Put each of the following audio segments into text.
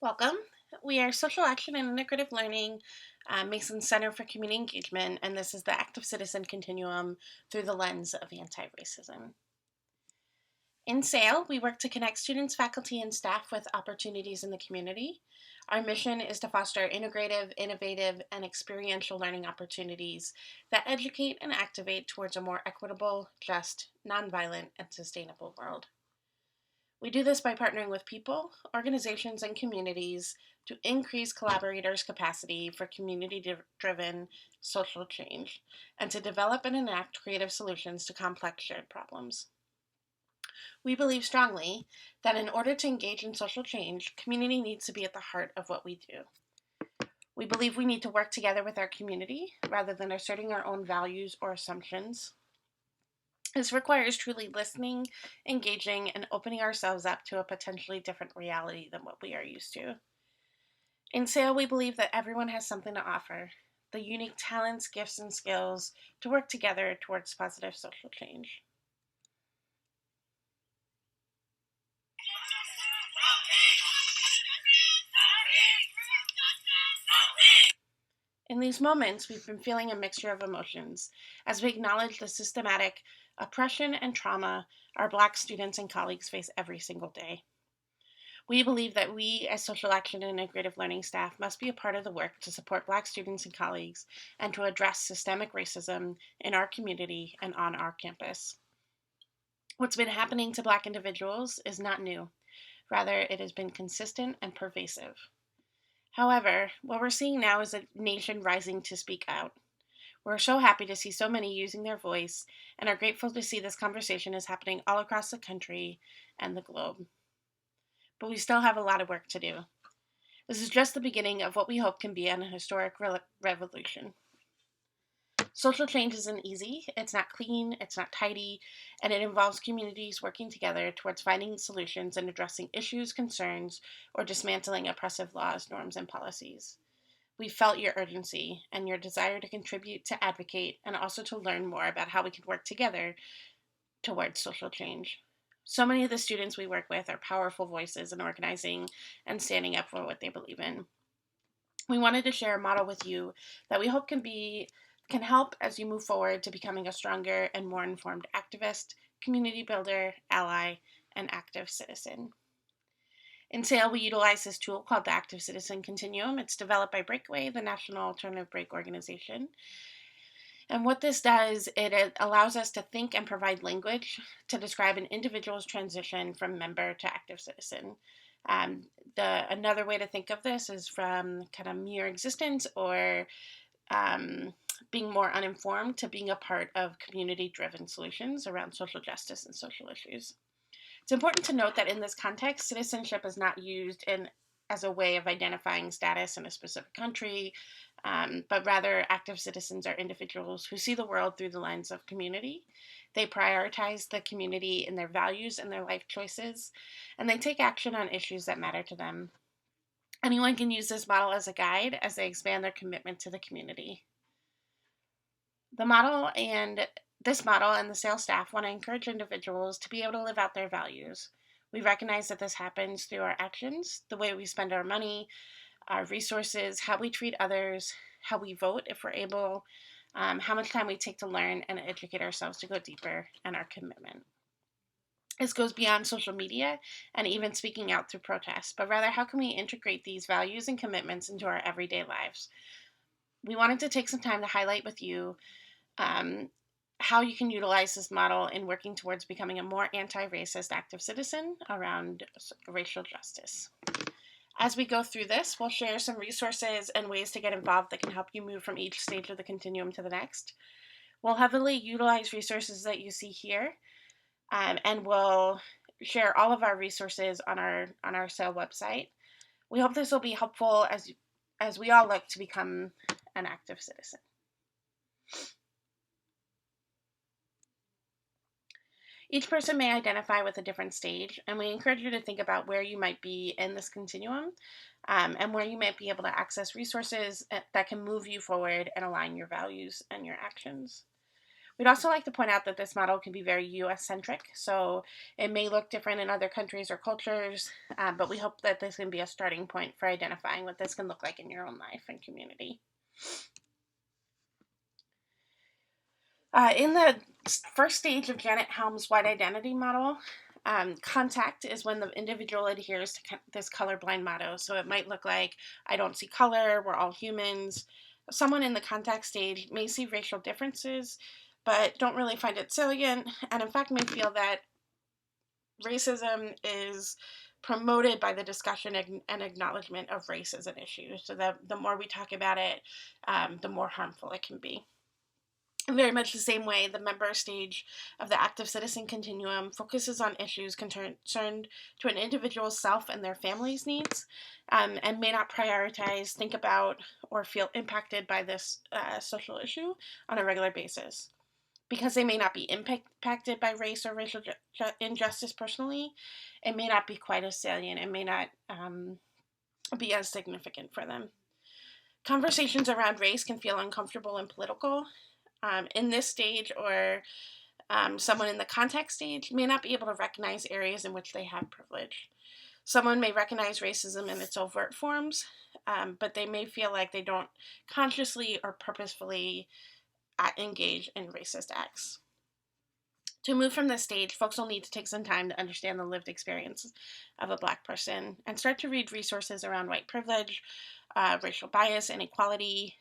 Welcome. We are Social Action and Integrative Learning, Mason Center for Community Engagement, and this is the Active Citizen Continuum through the lens of anti-racism. In SAIL, we work to connect students, faculty, and staff with opportunities in the community. Our mission is to foster integrative, innovative, and experiential learning opportunities that educate and activate towards a more equitable, just, nonviolent, and sustainable world. We do this by partnering with people, organizations, and communities to increase collaborators' capacity for community driven social change and to develop and enact creative solutions to complex shared problems. We believe strongly that in order to engage in social change, community needs to be at the heart of what we do. We believe we need to work together with our community rather than asserting our own values or assumptions. This requires truly listening, engaging, and opening ourselves up to a potentially different reality than what we are used to. In SAIL, we believe that everyone has something to offer, the unique talents, gifts, and skills to work together towards positive social change. In these moments, we've been feeling a mixture of emotions as we acknowledge the systematic oppression and trauma our Black students and colleagues face every single day. We believe that we, as social action and integrative learning staff, must be a part of the work to support Black students and colleagues and to address systemic racism in our community and on our campus. What's been happening to Black individuals is not new. Rather, it has been consistent and pervasive. However, what we're seeing now is a nation rising to speak out. We're so happy to see so many using their voice and are grateful to see this conversation is happening all across the country and the globe. But we still have a lot of work to do. This is just the beginning of what we hope can be an historic revolution. Social change isn't easy, it's not clean, it's not tidy, and it involves communities working together towards finding solutions and addressing issues, concerns, or dismantling oppressive laws, norms, and policies. We felt your urgency and your desire to contribute, to advocate, and also to learn more about how we can work together towards social change. So many of the students we work with are powerful voices in organizing and standing up for what they believe in. We wanted to share a model with you that we hope can help as you move forward to becoming a stronger and more informed activist, community builder, ally, and active citizen. In SAIL, we utilize this tool called the Active Citizen Continuum. It's developed by Breakaway, the National Alternative Break Organization. And what this does, it allows us to think and provide language to describe an individual's transition from member to active citizen. Another way to think of this is from kind of mere existence or being more uninformed to being a part of community-driven solutions around social justice and social issues. It's important to note that in this context, citizenship is not used as a way of identifying status in a specific country, but rather active citizens are individuals who see the world through the lens of community. They prioritize the community in their values and their life choices, and they take action on issues that matter to them. Anyone can use this model as a guide as they expand their commitment to the community. This model and the SAIL staff want to encourage individuals to be able to live out their values. We recognize that this happens through our actions, the way we spend our money, our resources, how we treat others, how we vote if we're able, how much time we take to learn and educate ourselves to go deeper, and our commitment. This goes beyond social media and even speaking out through protests, but rather how can we integrate these values and commitments into our everyday lives? We wanted to take some time to highlight with you how you can utilize this model in working towards becoming a more anti-racist active citizen around racial justice. As we go through this, we'll share some resources and ways to get involved that can help you move from each stage of the continuum to the next. We'll heavily utilize resources that you see here, and we'll share all of our resources on our SAIL website. We hope this will be helpful as we all look to become an active citizen. Each person may identify with a different stage, and we encourage you to think about where you might be in this continuum and where you might be able to access resources that can move you forward and align your values and your actions. We'd also like to point out that this model can be very US centric, so it may look different in other countries or cultures, but we hope that this can be a starting point for identifying what this can look like in your own life and community. In the first stage of Janet Helm's white identity model, contact is when the individual adheres to this colorblind motto. So it might look like, I don't see color, we're all humans. Someone in the contact stage may see racial differences, but don't really find it salient, and in fact may feel that racism is promoted by the discussion and acknowledgement of race as an issue. So the more we talk about it, the more harmful it can be. In very much the same way, the member stage of the active citizen continuum focuses on issues concerned to an individual's self and their family's needs, and may not prioritize, think about, or feel impacted by this social issue on a regular basis. Because they may not be impacted by race or racial injustice personally, it may not be quite as salient. It may not be as significant for them. Conversations around race can feel uncomfortable and political. In this stage, or someone in the context stage may not be able to recognize areas in which they have privilege. Someone may recognize racism in its overt forms, but they may feel like they don't consciously or purposefully engage in racist acts. To move from this stage, folks will need to take some time to understand the lived experience of a Black person and start to read resources around white privilege, racial bias, inequality.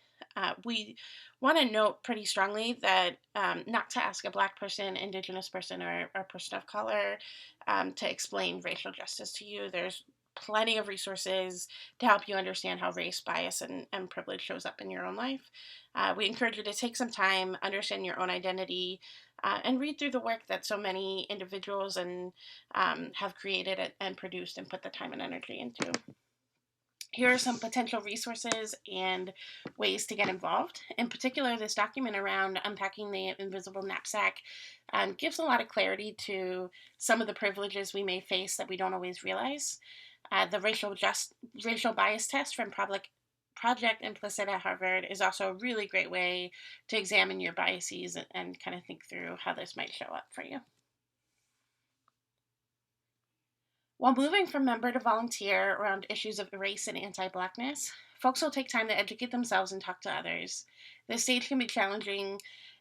We want to note pretty strongly that not to ask a Black person, Indigenous person, or person of color to explain racial justice to you. There's plenty of resources to help you understand how race, bias, and privilege shows up in your own life. We encourage you to take some time, understand your own identity, and read through the work that so many individuals and have created and produced and put the time and energy into. Here are some potential resources and ways to get involved. In particular, this document around unpacking the invisible knapsack gives a lot of clarity to some of the privileges we may face that we don't always realize. The racial bias test from Project Implicit at Harvard is also a really great way to examine your biases and kind of think through how this might show up for you. While moving from member to volunteer around issues of race and anti-Blackness, folks will take time to educate themselves and talk to others. This stage can be challenging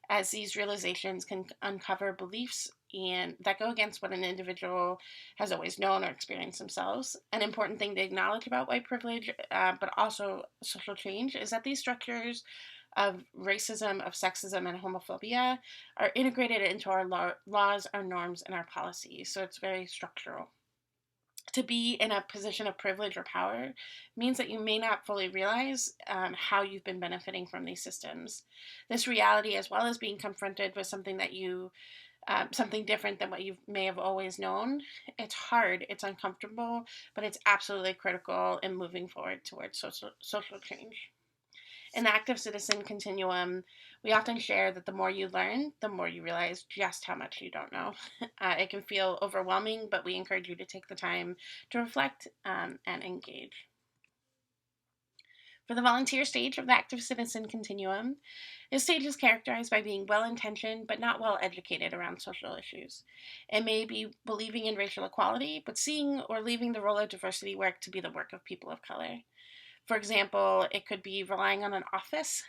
as these realizations can uncover beliefs and that go against what an individual has always known or experienced themselves. An important thing to acknowledge about white privilege, but also social change, is that these structures of racism, of sexism, and homophobia are integrated into our laws, our norms, and our policies. So it's very structural. To be in a position of privilege or power means that you may not fully realize how you've been benefiting from these systems. This reality, as well as being confronted with something that something different than what you may have always known, it's hard, it's uncomfortable, but it's absolutely critical in moving forward towards social change. In the active citizen continuum, we often share that the more you learn, the more you realize just how much you don't know. It can feel overwhelming, but we encourage you to take the time to reflect and engage. For the volunteer stage of the active citizen continuum, this stage is characterized by being well-intentioned but not well-educated around social issues. It may be believing in racial equality, but seeing or leaving the role of diversity work to be the work of people of color. For example, it could be relying on an office,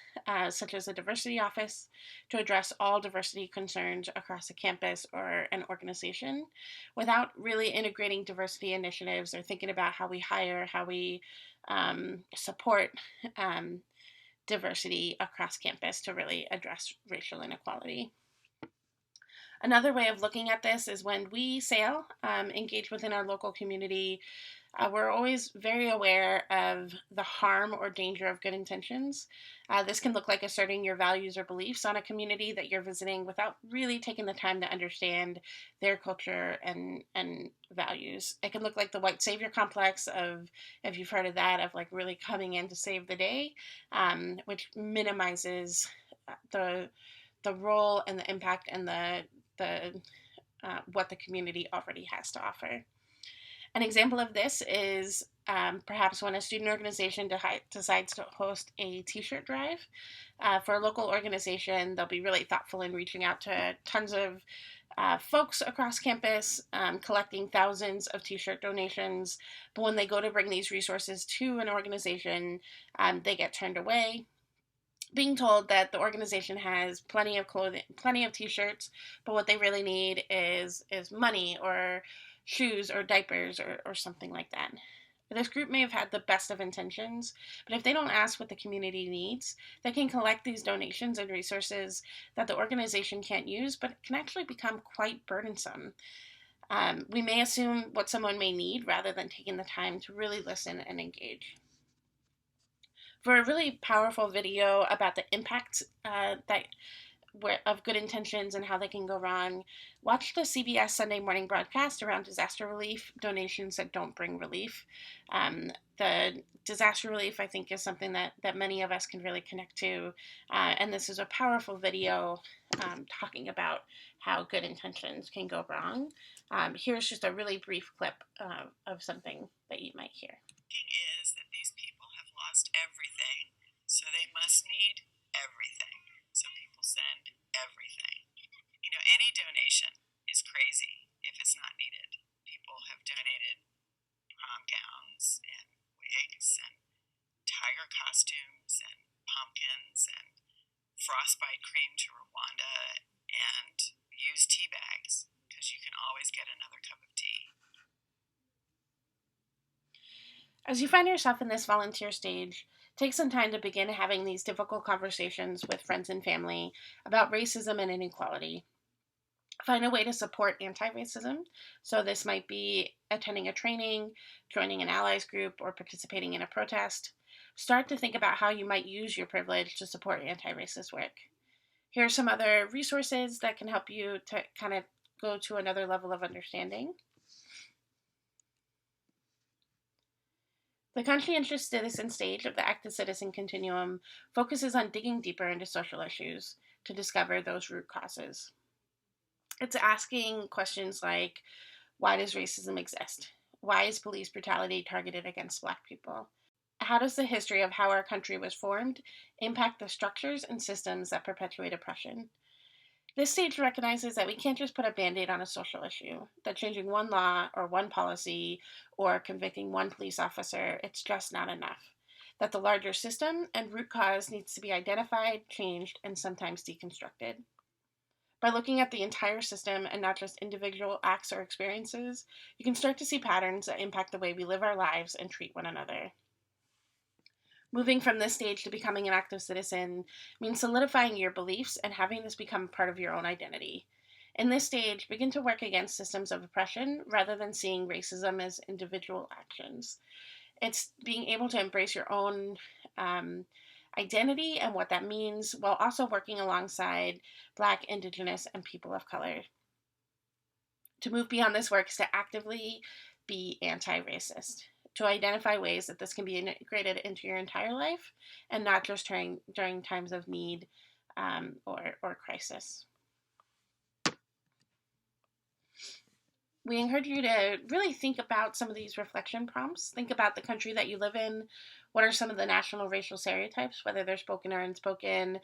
such as a diversity office, to address all diversity concerns across a campus or an organization without really integrating diversity initiatives or thinking about how we hire, how we support diversity across campus to really address racial inequality. Another way of looking at this is when we sail, engage within our local community, we're always very aware of the harm or danger of good intentions. This can look like asserting your values or beliefs on a community that you're visiting without really taking the time to understand their culture and values. It can look like the white savior complex of, if you've heard of that, of like really coming in to save the day, which minimizes the role and the impact and the what the community already has to offer. An example of this is Perhaps when a student organization decides to host a t-shirt drive. For a local organization, they'll be really thoughtful in reaching out to tons of folks across campus, collecting thousands of t-shirt donations. But when they go to bring these resources to an organization, they get turned away, being told that the organization has plenty of clothing, plenty of t-shirts, but what they really need is money or shoes or diapers or something like that. This group may have had the best of intentions, but if they don't ask what the community needs, they can collect these donations and resources that the organization can't use, but can actually become quite burdensome. We may assume what someone may need rather than taking the time to really listen and engage. For a really powerful video about the impact of good intentions and how they can go wrong, watch the CBS Sunday morning broadcast around disaster relief donations that don't bring relief. The disaster relief, I think, is something that many of us can really connect to. And this is a powerful video talking about how good intentions can go wrong. Here's just a really brief clip of something that you might hear. Is that these people have lost everything, so they must need everything. So people send everything. Any donation is crazy if it's not needed. People have donated prom gowns and wigs and tiger costumes and pumpkins and frostbite cream to Rwanda and used tea bags, because you can always get another cup of tea. As you find yourself in this volunteer stage, take some time to begin having these difficult conversations with friends and family about racism and inequality. Find a way to support anti-racism. So this might be attending a training, joining an allies group, or participating in a protest. Start to think about how you might use your privilege to support anti-racist work. Here are some other resources that can help you to kind of go to another level of understanding. The conscientious citizen stage of the active citizen continuum focuses on digging deeper into social issues to discover those root causes. It's asking questions like, why does racism exist? Why is police brutality targeted against Black people? How does the history of how our country was formed impact the structures and systems that perpetuate oppression? This stage recognizes that we can't just put a band-aid on a social issue, that changing one law or one policy or convicting one police officer, it's just not enough. That the larger system and root cause needs to be identified, changed, and sometimes deconstructed. By looking at the entire system and not just individual acts or experiences, you can start to see patterns that impact the way we live our lives and treat one another. Moving from this stage to becoming an active citizen means solidifying your beliefs and having this become part of your own identity. In this stage, begin to work against systems of oppression rather than seeing racism as individual actions. It's being able to embrace your own identity and what that means while also working alongside Black, Indigenous, and people of color. To move beyond this work is to actively be anti-racist, to identify ways that this can be integrated into your entire life and not just during times of need or crisis. We encourage you to really think about some of these reflection prompts. Think about the country that you live in. What are some of the national racial stereotypes, whether they're spoken or unspoken,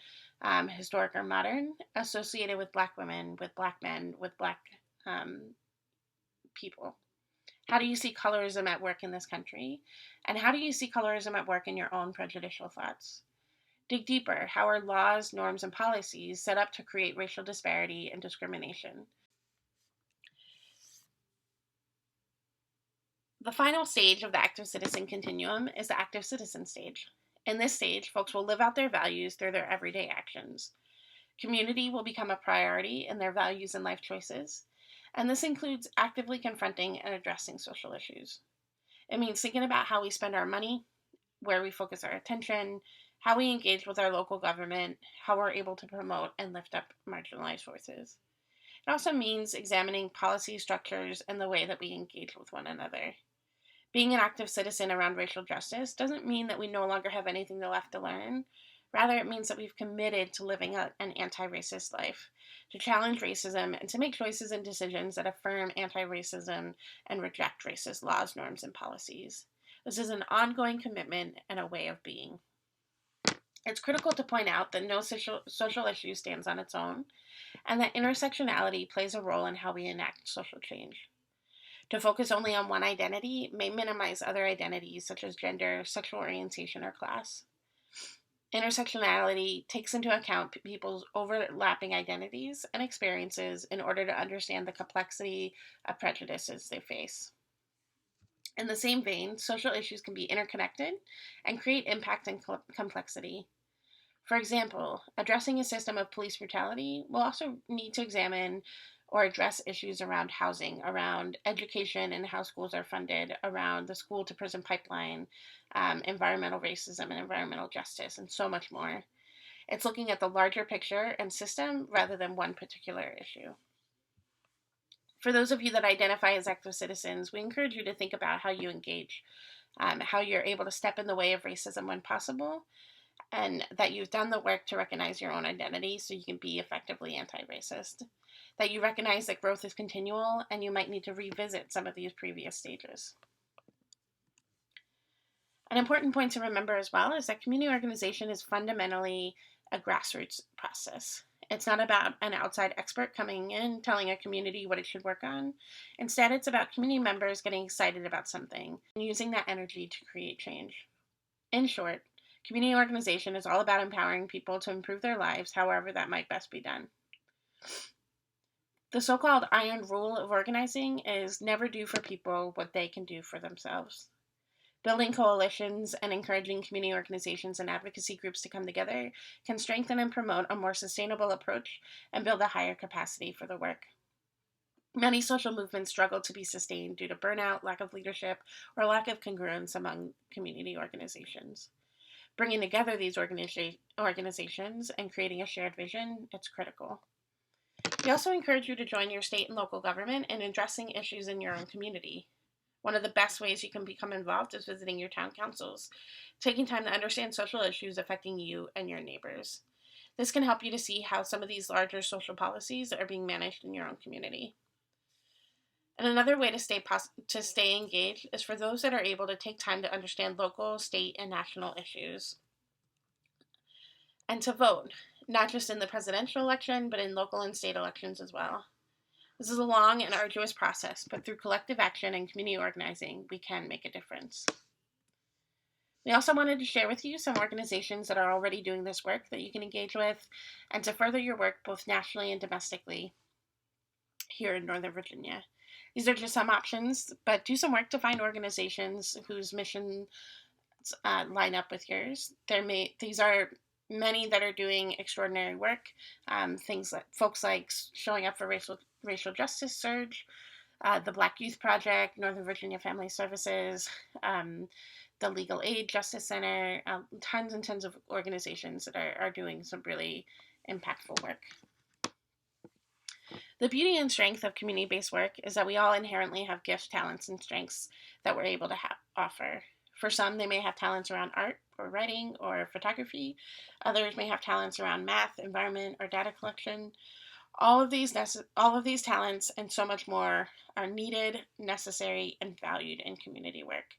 historic or modern, associated with Black women, with Black men, with Black people? How do you see colorism at work in this country? And how do you see colorism at work in your own prejudicial thoughts? Dig deeper. How are laws, norms, and policies set up to create racial disparity and discrimination? The final stage of the active citizen continuum is the active citizen stage. In this stage, folks will live out their values through their everyday actions. Community will become a priority in their values and life choices, and this includes actively confronting and addressing social issues. It means thinking about how we spend our money, where we focus our attention, how we engage with our local government, how we're able to promote and lift up marginalized voices. It also means examining policy structures and the way that we engage with one another. Being an active citizen around racial justice doesn't mean that we no longer have anything left to learn. Rather, it means that we've committed to living an anti-racist life, to challenge racism, and to make choices and decisions that affirm anti-racism and reject racist laws, norms, and policies. This is an ongoing commitment and a way of being. It's critical to point out that no social issue stands on its own, and that intersectionality plays a role in how we enact social change. To focus only on one identity may minimize other identities such as gender, sexual orientation, or class. Intersectionality takes into account people's overlapping identities and experiences in order to understand the complexity of prejudices they face. In the same vein, social issues can be interconnected and create impact and complexity. For example, addressing a system of police brutality will also need to examine or address issues around housing, around education and how schools are funded, around the school to prison pipeline, environmental racism and environmental justice, and so much more. It's looking at the larger picture and system rather than one particular issue. For those of you that identify as active citizens, we encourage you to think about how you engage, how you're able to step in the way of racism when possible, and that you've done the work to recognize your own identity so you can be effectively anti racist. That you recognize that growth is continual and you might need to revisit some of these previous stages. An important point to remember as well is that community organization is fundamentally a grassroots process. It's not about an outside expert coming in telling a community what it should work on. Instead, it's about community members getting excited about something and using that energy to create change. In short, community organization is all about empowering people to improve their lives however that might best be done. The so called iron rule of organizing is never do for people what they can do for themselves. Building coalitions and encouraging community organizations and advocacy groups to come together can strengthen and promote a more sustainable approach and build a higher capacity for the work. Many social movements struggle to be sustained due to burnout, lack of leadership, or lack of congruence among community organizations. Bringing together these organizations and creating a shared vision, it's critical. We also encourage you to join your state and local government in addressing issues in your own community. One of the best ways you can become involved is visiting your town councils, taking time to understand social issues affecting you and your neighbors. This can help you to see how some of these larger social policies are being managed in your own community. And another way to stay engaged is for those that are able to take time to understand local, state, and national issues and to vote, not just in the presidential election, but in local and state elections as well. This is a long and arduous process, but through collective action and community organizing, we can make a difference. We also wanted to share with you some organizations that are already doing this work that you can engage with and to further your work both nationally and domestically here in Northern Virginia. These are just some options, but do some work to find organizations whose missions line up with yours. These are many that are doing extraordinary work. Things like folks like Showing Up for Racial Justice Surge, the Black Youth Project, Northern Virginia Family Services, the Legal Aid Justice Center, tons and tons of organizations that are doing some really impactful work. The beauty and strength of community-based work is that we all inherently have gifts, talents, and strengths that we're able to offer. For some, they may have talents around art or writing or photography. Others may have talents around math, environment, or data collection. All of these talents and so much more are needed, necessary, and valued in community work.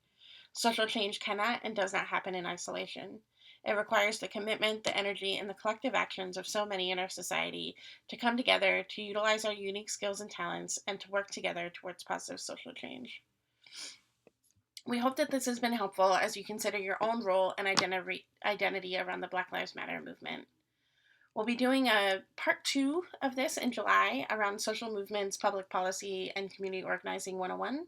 Social change cannot and does not happen in isolation. It requires the commitment, the energy, and the collective actions of so many in our society to come together to utilize our unique skills and talents and to work together towards positive social change. We hope that this has been helpful as you consider your own role and identity around the Black Lives Matter movement. We'll be doing a part 2 of this in July around social movements, public policy, and community organizing 101.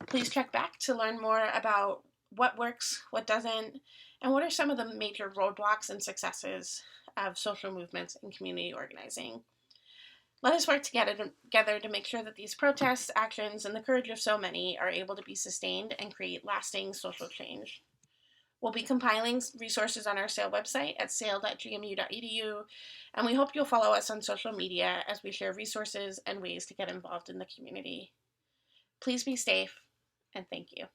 Please check back to learn more about what works, what doesn't, and what are some of the major roadblocks and successes of social movements and community organizing. Let us work together to make sure that these protests, actions, and the courage of so many are able to be sustained and create lasting social change. We'll be compiling resources on our SAIL website at sail.gmu.edu, and we hope you'll follow us on social media as we share resources and ways to get involved in the community. Please be safe, and thank you.